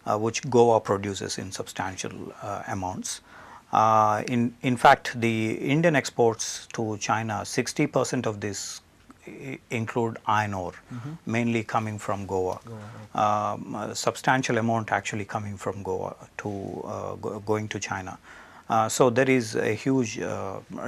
which Goa produces in substantial amounts. In fact, the Indian exports to China, 60% of this include iron ore, mainly coming from Goa. A substantial amount actually coming from Goa to going to China. So there is a huge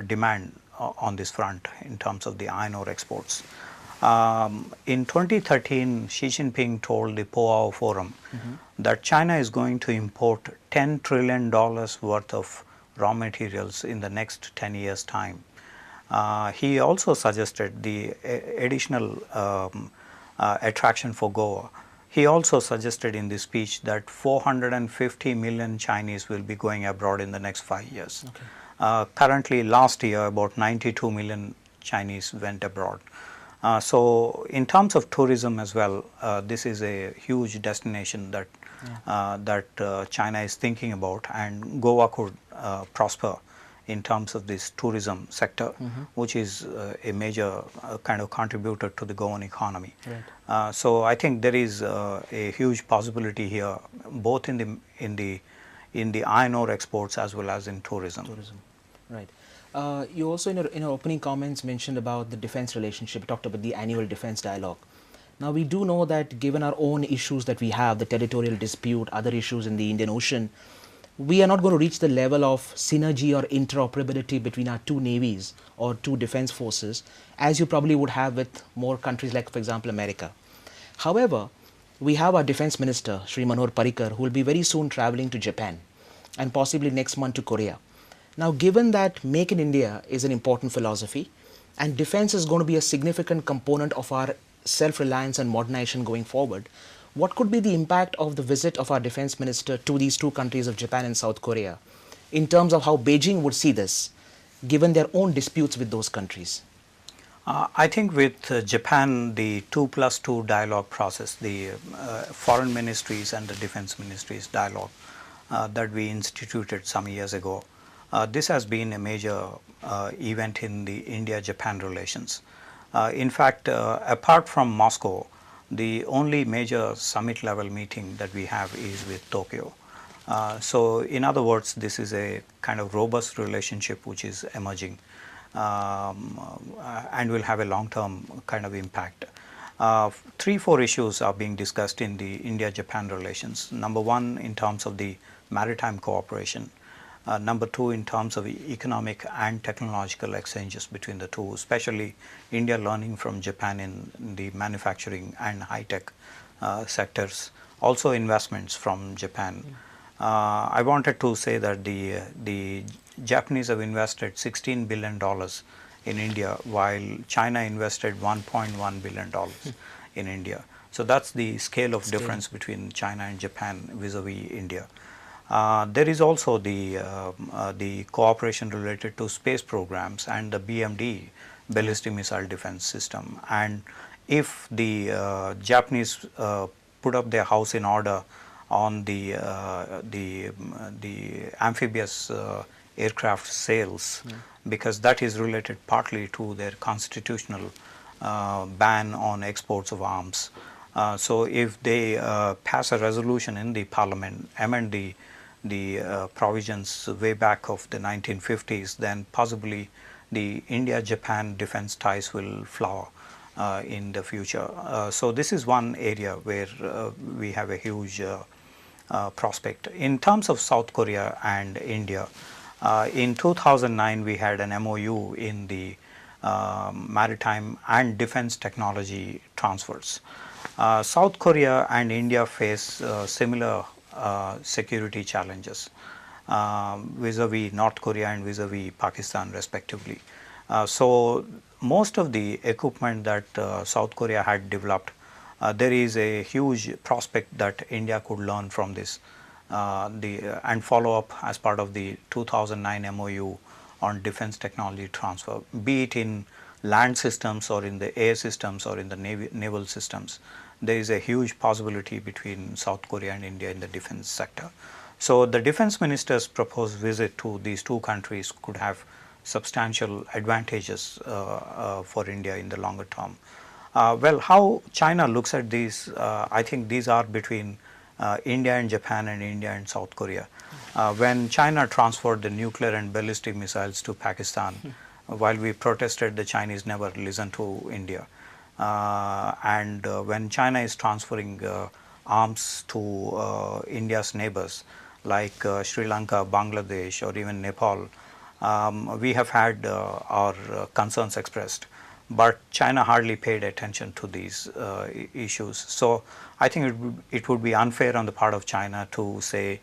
demand on this front in terms of the iron ore exports. In 2013, Xi Jinping told the POAO Forum that China is going to import $10 trillion worth of raw materials in the next 10 years' time. He also suggested the additional attraction for Goa. He also suggested in this speech that 450 million Chinese will be going abroad in the next 5 years. Currently, last year, about 92 million Chinese went abroad. So in terms of tourism as well, this is a huge destination that China is thinking about, and Goa could prosper in terms of this tourism sector, which is a major kind of contributor to the Goan economy. Right. So I think there is a huge possibility here, both in the iron ore exports as well as in tourism. Right. You also in your opening comments mentioned about the defense relationship, talked about the annual defense dialogue. Now we do know that given our own issues that we have, the territorial dispute, other issues in the Indian Ocean, we are not going to reach the level of synergy or interoperability between our two navies or two defense forces as you probably would have with more countries like, for example, America. However, we have our defense minister, Shri Manohar Parrikar, who will be very soon traveling to Japan and possibly next month to Korea. Now, given that Make in India is an important philosophy and defense is going to be a significant component of our self-reliance and modernization going forward, what could be the impact of the visit of our defense minister to these two countries of Japan and South Korea in terms of how Beijing would see this, given their own disputes with those countries? I think with Japan, the 2+2 dialogue process, the foreign ministries and the defense ministries dialogue that we instituted some years ago, this has been a major event in the India-Japan relations. In fact, apart from Moscow, the only major summit level meeting that we have is with Tokyo. So in other words, this is a kind of robust relationship which is emerging and will have a long-term kind of impact. 3-4 issues are being discussed in the India-Japan relations. Number one, in terms of the maritime cooperation. Number two, in terms of economic and technological exchanges between the two, especially India learning from Japan in the manufacturing and high-tech sectors, also investments from Japan. I wanted to say that the Japanese have invested $16 billion in India, while China invested $1.1 billion in India. So that's the scale of difference between China and Japan vis-a-vis India. There is also the cooperation related to space programs and the BMD, ballistic missile defense system. And if the Japanese put up their house in order on the amphibious aircraft sales, because that is related partly to their constitutional ban on exports of arms. So if they pass a resolution in the parliament, amend the provisions way back of the 1950s, then possibly the India-Japan defense ties will flower in the future. So this is one area where we have a huge prospect. In terms of South Korea and India, in 2009 we had an MOU in the maritime and defense technology transfers. South Korea and India face similar security challenges vis-a-vis North Korea and vis-a-vis Pakistan respectively. So most of the equipment that South Korea had developed, there is a huge prospect that India could learn from this and follow up as part of the 2009 MOU on defense technology transfer, be it in land systems or in the air systems or in the naval systems. There is a huge possibility between South Korea and India in the defense sector. So the defense minister's proposed visit to these two countries could have substantial advantages for India in the longer term. Well, how China looks at these, I think these are between India and Japan and India and South Korea. When China transferred the nuclear and ballistic missiles to Pakistan, while we protested, the Chinese never listened to India. And when China is transferring arms to India's neighbors like Sri Lanka, Bangladesh, or even Nepal, we have had our concerns expressed. But China hardly paid attention to these issues. So I think it would be unfair on the part of China to say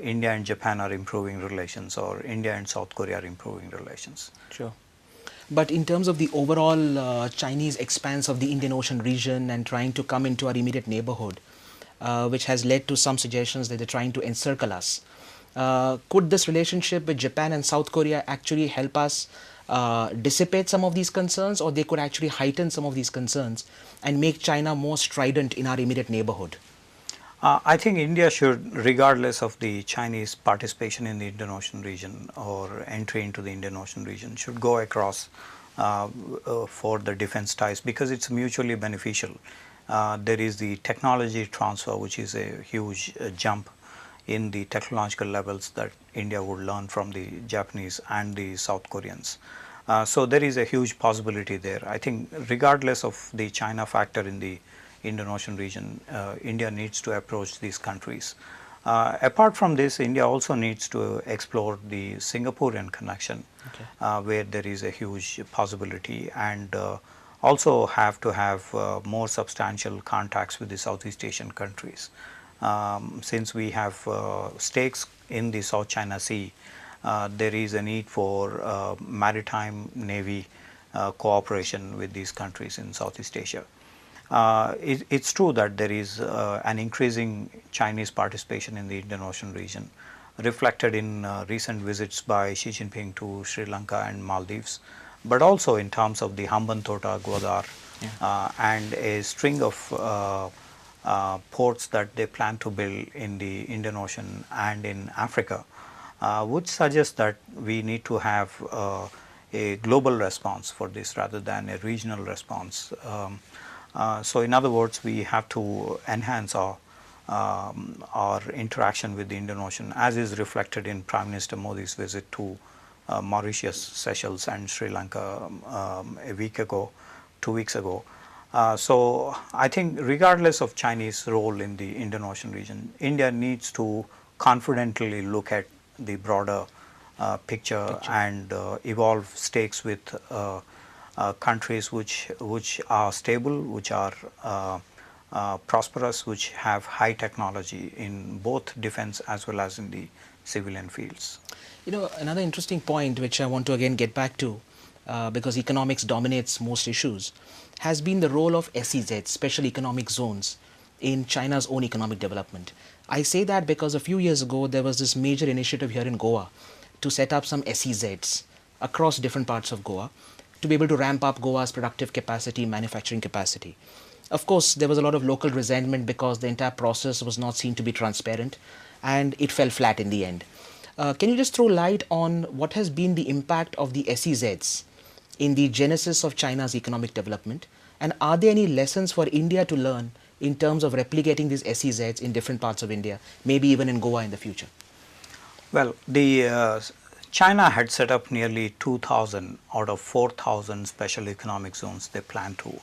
India and Japan are improving relations or India and South Korea are improving relations. Sure. But in terms of the overall Chinese expanse of the Indian Ocean region and trying to come into our immediate neighborhood, which has led to some suggestions that they're trying to encircle us, could this relationship with Japan and South Korea actually help us dissipate some of these concerns, or they could actually heighten some of these concerns and make China more strident in our immediate neighborhood? I think India should, regardless of the Chinese participation in the Indian Ocean region or entry into the Indian Ocean region, should go across for the defense ties because it's mutually beneficial. There is the technology transfer, which is a huge jump in the technological levels that India would learn from the Japanese and the South Koreans. So there is a huge possibility there. I think regardless of the China factor in the Indian Ocean region, India needs to approach these countries. Apart from this, India also needs to explore the Singaporean connection, where there is a huge possibility, and also have to have more substantial contacts with the Southeast Asian countries. Since we have stakes in the South China Sea, there is a need for maritime navy cooperation with these countries in Southeast Asia. It's true that there is an increasing Chinese participation in the Indian Ocean region, reflected in recent visits by Xi Jinping to Sri Lanka and Maldives, but also in terms of the Hambantota, Gwadar, and a string of ports that they plan to build in the Indian Ocean and in Africa, which suggests that we need to have a global response for this rather than a regional response. So in other words, we have to enhance our interaction with the Indian Ocean, as is reflected in Prime Minister Modi's visit to Mauritius, Seychelles and Sri Lanka a week ago, 2 weeks ago. So I think regardless of Chinese role in the Indian Ocean region, India needs to confidently look at the broader picture and evolve stakes with countries which are stable, which are prosperous, which have high technology in both defense as well as in the civilian fields. You know, another interesting point which I want to again get back to, because economics dominates most issues, has been the role of SEZs, special economic zones, in China's own economic development. I say that because a few years ago there was this major initiative here in Goa to set up some SEZs across different parts of Goa to be able to ramp up Goa's productive capacity, manufacturing capacity. Of course, there was a lot of local resentment because the entire process was not seen to be transparent and it fell flat in the end. Can you just throw light on what has been the impact of the SEZs in the genesis of China's economic development? And are there any lessons for India to learn in terms of replicating these SEZs in different parts of India, maybe even in Goa in the future? Well, China had set up nearly 2,000 out of 4,000 special economic zones they planned to.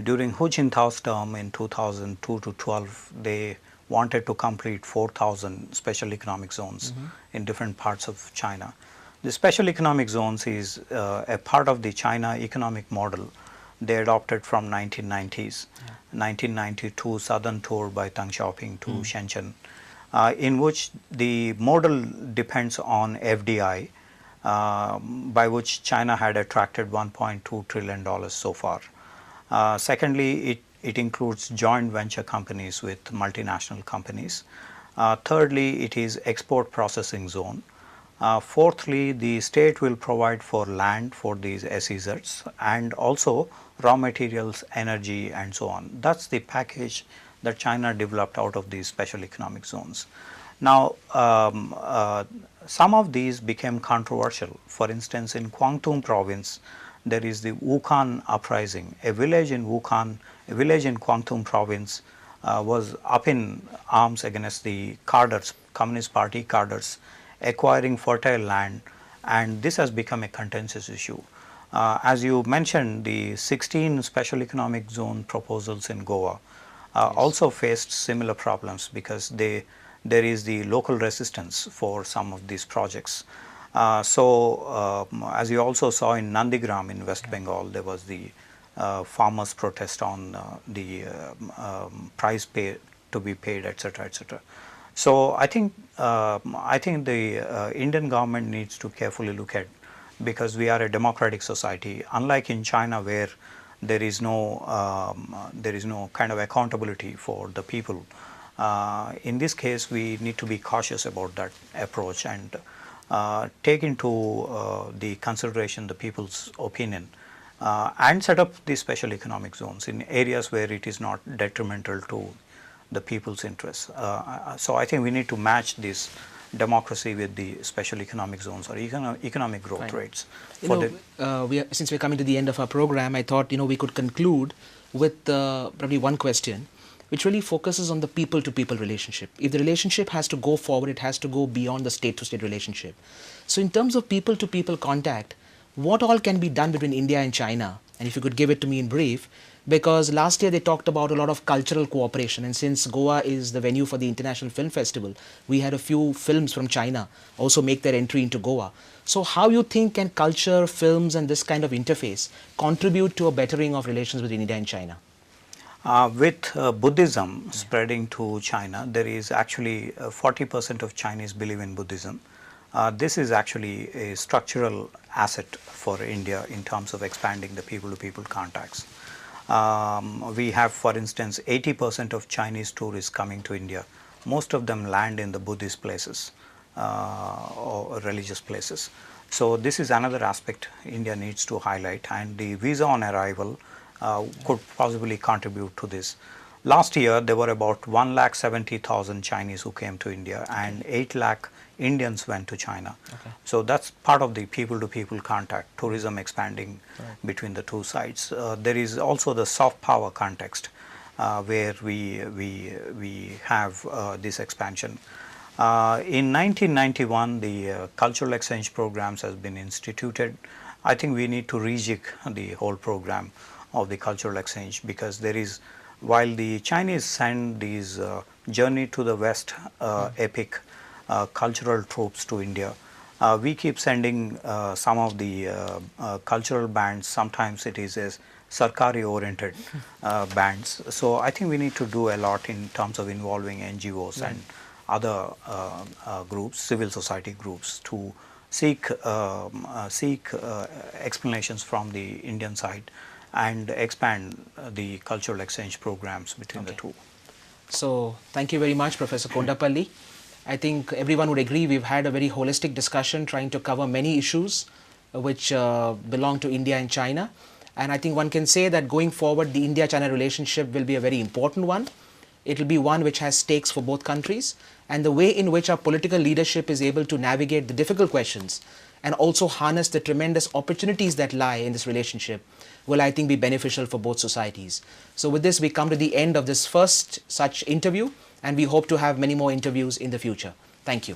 During Hu Jintao's term in 2002 to 12, they wanted to complete 4,000 special economic zones in different parts of China. The special economic zones is a part of the China economic model they adopted from 1990s, 1992 Southern Tour by Deng Xiaoping to Shenzhen, in which the model depends on FDI, by which China had attracted $1.2 trillion so far. Secondly, it includes joint venture companies with multinational companies. Thirdly, it is export processing zone. Fourthly, the state will provide for land for these SEZs and also raw materials, energy and so on. That's the package that China developed out of these special economic zones. Now, some of these became controversial. For instance, in Guangdong province, there is the Wukan uprising. A village in Guangdong province was up in arms against the cadres, Communist Party cadres, acquiring fertile land, and this has become a contentious issue. As you mentioned, the 16 special economic zone proposals in Goa also faced similar problems because there is the local resistance for some of these projects. As you also saw in Nandigram in West Bengal, there was the farmers' protest on the price to be paid, etc., etc. So I think the Indian government needs to carefully look at, because we are a democratic society, unlike in China where there is no kind of accountability for the people. In this case, we need to be cautious about that approach and take into the consideration the people's opinion and set up these special economic zones in areas where it is not detrimental to the people's interests. So I think we need to match this democracy with the special economic zones or economic growth rates. Since we're coming to the end of our program, I thought we could conclude with probably one question, which really focuses on the people-to-people relationship. If the relationship has to go forward, it has to go beyond the state-to-state relationship. So in terms of people-to-people contact, what all can be done between India and China? And if you could give it to me in brief, because last year they talked about a lot of cultural cooperation, and since Goa is the venue for the International Film Festival, we had a few films from China also make their entry into Goa. So how you think can culture, films and this kind of interface contribute to a bettering of relations between India and China? With Buddhism spreading to China, there is actually 40% of Chinese believe in Buddhism. This is actually a structural asset for India in terms of expanding the people-to-people contacts. We have, for instance, 80% of Chinese tourists coming to India. Most of them land in the Buddhist places or religious places. So this is another aspect India needs to highlight, and the visa on arrival could possibly contribute to this. Last year, there were about 1,70,000 Chinese who came to India, and 8 lakh Indians went to China. Okay. So that's part of the people-to-people contact, tourism expanding between the two sides. There is also the soft power context where we have this expansion. In 1991, the cultural exchange programs has been instituted. I think we need to rejig the whole program of the cultural exchange, because there is, while the Chinese send these journey to the West epic cultural tropes to India, we keep sending some of the cultural bands. Sometimes it is as Sarkari oriented bands. So I think we need to do a lot in terms of involving NGOs and other groups, civil society groups, to seek explanations from the Indian side and expand the cultural exchange programs between the two. So thank you very much, Professor Kondapalli. I think everyone would agree we've had a very holistic discussion trying to cover many issues which belong to India and China. And I think one can say that going forward, the India-China relationship will be a very important one. It will be one which has stakes for both countries, and the way in which our political leadership is able to navigate the difficult questions and also harness the tremendous opportunities that lie in this relationship will, I think, be beneficial for both societies. So with this, we come to the end of this first such interview, and we hope to have many more interviews in the future. Thank you.